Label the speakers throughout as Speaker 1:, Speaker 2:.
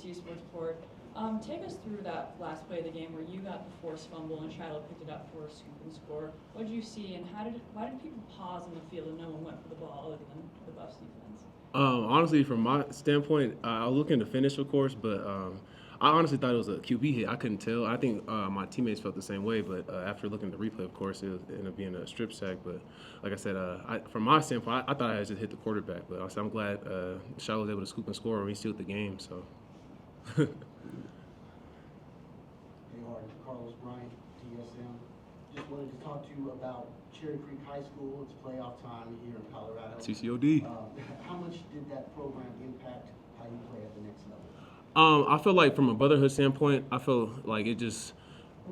Speaker 1: CU Sports Report. Take us through that last play of the game where you got the forced fumble and Shiloh picked it up for a scoop and score. What did you see, and why did people pause on the field and no one went for the ball other than the Buffs defense?
Speaker 2: Honestly, from my standpoint, I was looking to finish, of course, but I honestly thought it was a QB hit. I couldn't tell. I think my teammates felt the same way, but after looking at the replay, of course, it ended up being a strip sack. But like I said, from my standpoint, I thought I had just hit the quarterback. But also, I'm glad Charlotte was able to scoop and score when he sealed the game. So.
Speaker 3: Hey, Arden. Carlos Bryant, TSM. Just wanted to talk to you about Cherry Creek High School. It's playoff time here in Colorado.
Speaker 2: CCOD.
Speaker 3: How much did that program impact how you play at the next level?
Speaker 2: I feel like from a brotherhood standpoint, I feel like it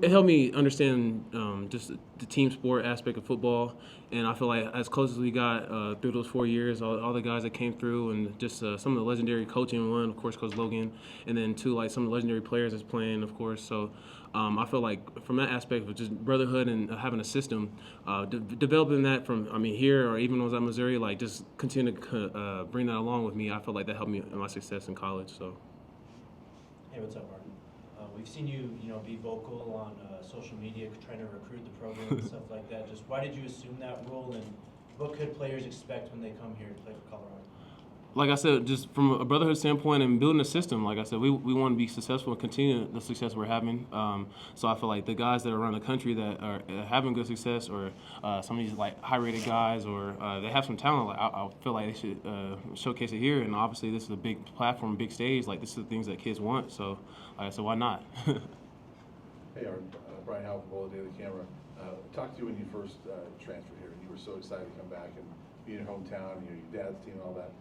Speaker 2: helped me understand just the team sport aspect of football, and I feel like as close as we got through those 4 years, all the guys that came through, and just some of the legendary coaching, one, of course, Coach Logan, and then two, like some of the legendary players that's playing, of course. So I feel like from that aspect of just brotherhood and having a system, developing that from, here or even when I was at Missouri, like just continue to bring that along with me. I feel like that helped me in my success in college. So.
Speaker 4: Hey, what's up, Arden? We've seen you, be vocal on social media, trying to recruit the program and stuff like that. Just why did you assume that role, and what could players expect when they come here to play for Colorado?
Speaker 2: Like I said, just from a brotherhood standpoint and building a system, like I said, we want to be successful and continue the success we're having. So I feel like the guys that are around the country that are having good success, or some of these like high-rated guys, or they have some talent, like I feel like they should showcase it here. And obviously, this is a big platform, big stage. Like this is the things that kids want. So, like I said, why not?
Speaker 5: Hey, Arden. Brian Howell from Bola Daily Camera. Talked to you when you first transferred here, and you were so excited to come back and be in your hometown, your dad's team and all that.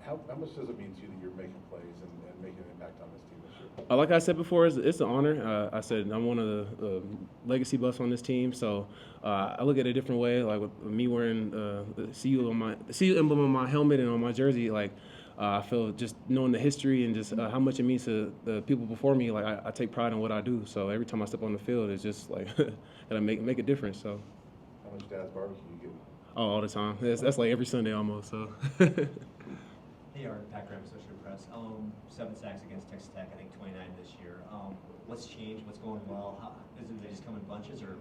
Speaker 5: How much does it mean to you that you're making plays and making an impact on this team this year?
Speaker 2: Like I said before, it's an honor. I said I'm one of the legacy buffs on this team, so I look at it a different way. Like with me wearing the CU emblem on my helmet and on my jersey, like I feel just knowing the history and just how much it means to the people before me. Like I take pride in what I do. So every time I step on the field, it's just like gotta make a difference. So.
Speaker 5: How much dad's barbecue you get?
Speaker 2: Oh, all the time. That's like every Sunday almost. So.
Speaker 6: Hey, Arden, Pat Graham, Associated Press. 7 sacks against Texas Tech, I think 29 this year. What's changed? What's going well? They just come in bunches, or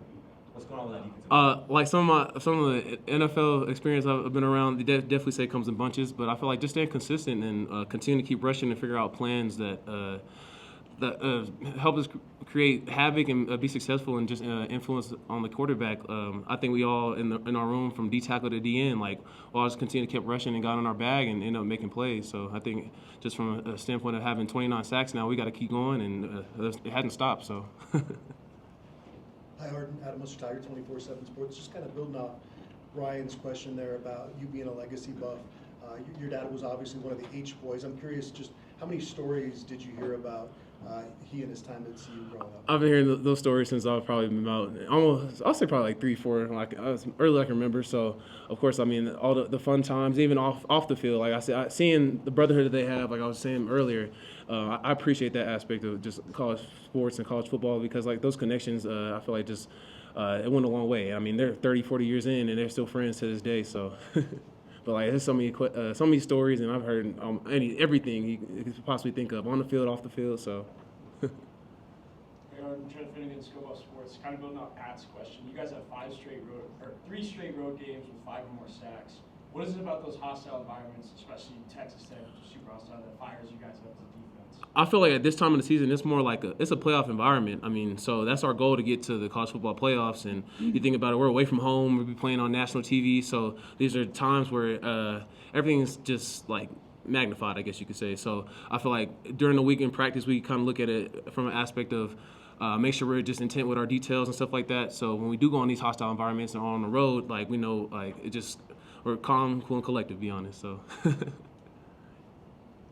Speaker 6: what's going on with that defensive?
Speaker 2: Like some of the NFL experience I've been around, they definitely say it comes in bunches. But I feel like just staying consistent and continue to keep rushing and figure out plans that help us create havoc and be successful and just influence on the quarterback. I think we all in our room from D tackle to D end, like all just continue to keep rushing and got on our bag and end up making plays. So I think just from a standpoint of having 29 sacks now, we got to keep going, and it hasn't stopped. So.
Speaker 7: Hi, Arden. Adam Tiger, 24/7 Sports. Just kind of building off Ryan's question there about you being a legacy buff. Your dad was obviously one of the H boys. I'm curious, just how many stories did you hear about he and his time at CU growing up?
Speaker 2: I've been hearing those stories since I've probably been about I'll say probably like 3, 4, like as early I can remember. So of course, all the fun times, even off the field. Like I said, seeing the brotherhood that they have, like I was saying earlier, I appreciate that aspect of just college sports and college football, because like those connections, I feel like just it went a long way. They're 30, 40 years in, and they're still friends to this day. So. But like there's so many stories, and I've heard everything you could possibly think of on the field, off the field. So.
Speaker 8: Hey, Arden, Trent Finnegan, Scobo Sports. Kind of building off Pat's question. You guys have 3 straight road games with 5 or more sacks. What is it about those hostile environments, especially Texas Tech, which is super hostile, that fires you guys up as a defense?
Speaker 2: I feel like at this time of the season, it's more like it's a playoff environment. So that's our goal, to get to the college football playoffs. And you think about it, we're away from home. We'll be playing on national TV. So these are times where everything's just like magnified, I guess you could say. So I feel like during the week in practice, we kind of look at it from an aspect of make sure we're just intent with our details and stuff like that. So when we do go on these hostile environments and on the road, like we know, like we're calm, cool, and collective, to be honest. So.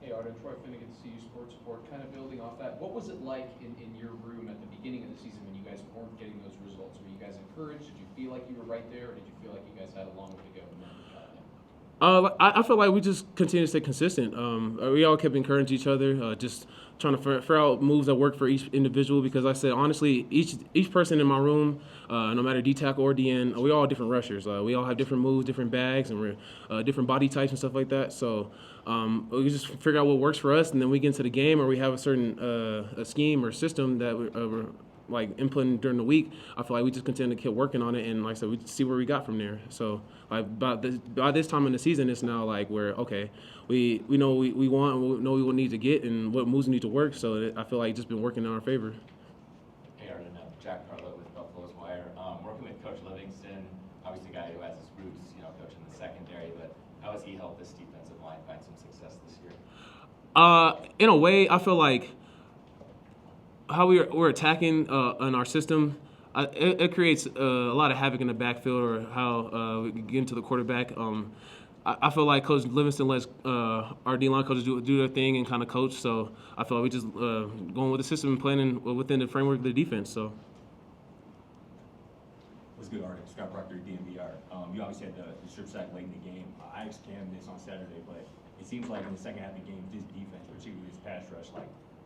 Speaker 9: Hey, Arden, Troy Finnegan, CU Sports Report. Kind of building off that, what was it like in your room at the beginning of the season when you guys weren't getting those results? Were you guys encouraged? Did you feel like you were right there, or did you feel like you guys had a long way to go?
Speaker 2: I feel like we just continue to stay consistent. We all kept encouraging each other, just trying to figure out moves that work for each individual. Because like I said, honestly, each person in my room, no matter D tackle or DN, we all different rushers. We all have different moves, different bags, and we're different body types and stuff like that. So we just figure out what works for us, and then we get into the game, or we have a certain a scheme or system that we're like inputting during the week. I feel like we just continue to keep working on it, and like I said, we see where we got from there. So like by this time in the season, it's now like we're okay. We know we want, and we know we will need to get, and what moves need to work. So I feel like it's just been working in our favor.
Speaker 10: Hey Arden, Jack Carlo with Buffalo's Wire. Working with Coach Livingston, obviously a guy who has his roots, coaching the secondary, but how has he helped this defensive line find some success this year?
Speaker 2: In a way, I feel like how we're attacking in our system, it creates a lot of havoc in the backfield, or how we get into the quarterback. I feel like Coach Livingston lets our D-line coaches do their thing and kind of coach. So I feel like we just going with the system and playing within the framework of the defense. So.
Speaker 11: What's good, Arden? Scott Proctor, DMVR. You obviously had the strip sack late in the game. I asked Cam this on Saturday, but it seems like in the second half of the game, this defense, particularly this pass rush,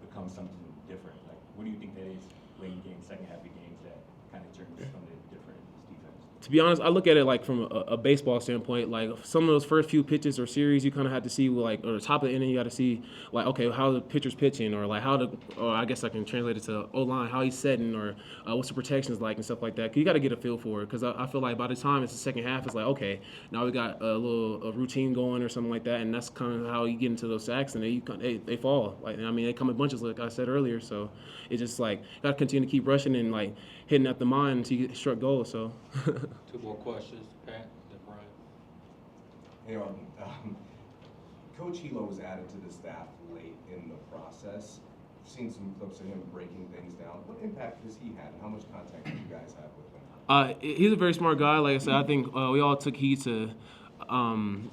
Speaker 11: becomes something different. What do you think that is late in the game, second half of the games, that kind of turns something different in this defense?
Speaker 2: To be honest, I look at it from a baseball standpoint. Some of those first few pitches or series, you kind of have to see or the top of the inning, you got to see okay, how the pitcher's pitching, or or I guess I can translate it to O-line, how he's setting, or what's the protections like and stuff like that. You got to get a feel for it, because I feel like by the time it's the second half, it's like, okay, now we got a routine going or something like that, and that's kind of how you get into those sacks, and they fall. They come in bunches, like I said earlier. So it's just got to continue to keep rushing and hitting at the mine until you get struck goals. So.
Speaker 12: Two more questions, Pat, then Brian.
Speaker 13: Hey, Arden. Coach Hilo was added to the staff late in the process. I've seen some clips of him breaking things down. What impact has he had, and how much contact do you guys have with him?
Speaker 2: He's a very smart guy. Like I said, I think we all took heed to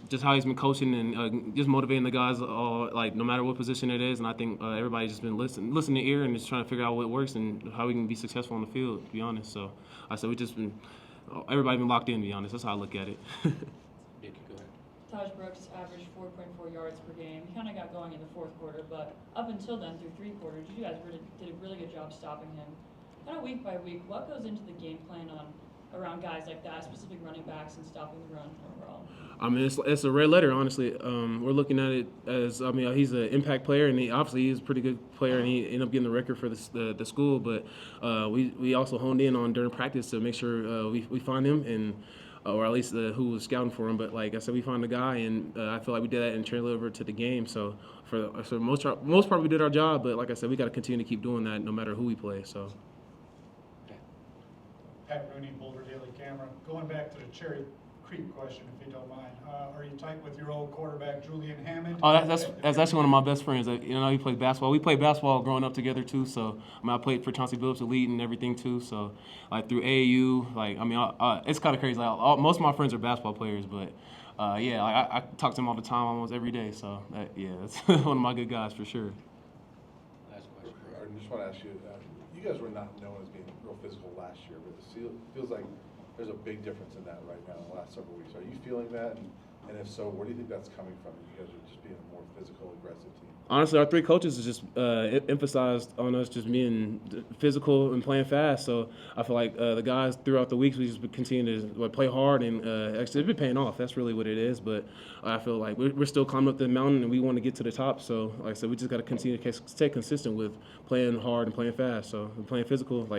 Speaker 2: just how he's been coaching and just motivating the guys, no matter what position it is. And I think everybody's just been listening to ear and just trying to figure out what works and how we can be successful on the field, to be honest. So I said everybody's been locked in, to be honest. That's how I look at it.
Speaker 12: Nikki, go ahead.
Speaker 1: Taj Brooks averaged 4.4 yards per game. He kind of got going in the fourth quarter, but up until then, through 3 quarters, you guys did a really good job stopping him. Kind of week by week, what goes into the game plan around guys like that, specific running backs, and stopping the run overall?
Speaker 2: It's a red letter, honestly. We're looking at it as, he's an impact player, and he's a pretty good player, and he ended up getting the record for the school. But we also honed in on during practice to make sure we find him, and or at least who was scouting for him. But like I said, we found the guy, and I feel like we did that and translated over to the game. So for most part, we did our job. But like I said, we got to continue to keep doing that no matter who we play. So.
Speaker 14: Pat Rooney, Boulder Daily Camera. Going back to the Cherry Creek question, if you don't mind. Are you tight with your old quarterback, Julian Hammond?
Speaker 2: Oh, that's actually one of my best friends. He plays basketball. We played basketball growing up together too. So I played for Chauncey Billups Elite and everything too. So through AAU, it's kind of crazy. Most of my friends are basketball players, but I talk to them all the time, almost every day. So that's one of my good guys for sure.
Speaker 12: Last question.
Speaker 5: I just want to ask you, you guys were not known as being real physical last year, but it feels like there's a big difference in that right now in the last several weeks. Are you feeling that? And if so, where do you think that's coming from? You guys are just being a more physical, aggressive team.
Speaker 2: Honestly, our 3 coaches has just emphasized on us just being physical and playing fast. So I feel like the guys throughout the weeks, we just continue to play hard, and actually it's been paying off. That's really what it is. But I feel like we're still climbing up the mountain, and we want to get to the top. So like I said, we just got to continue to stay consistent with playing hard and playing fast. So playing physical,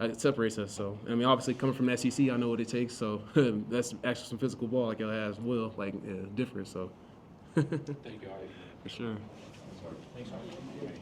Speaker 2: it separates us. So obviously coming from the SEC, I know what it takes. So that's actually some physical ball like y'all has will different. So
Speaker 12: Thank you, Arden.
Speaker 2: for sure.
Speaker 4: Thanks, Arden.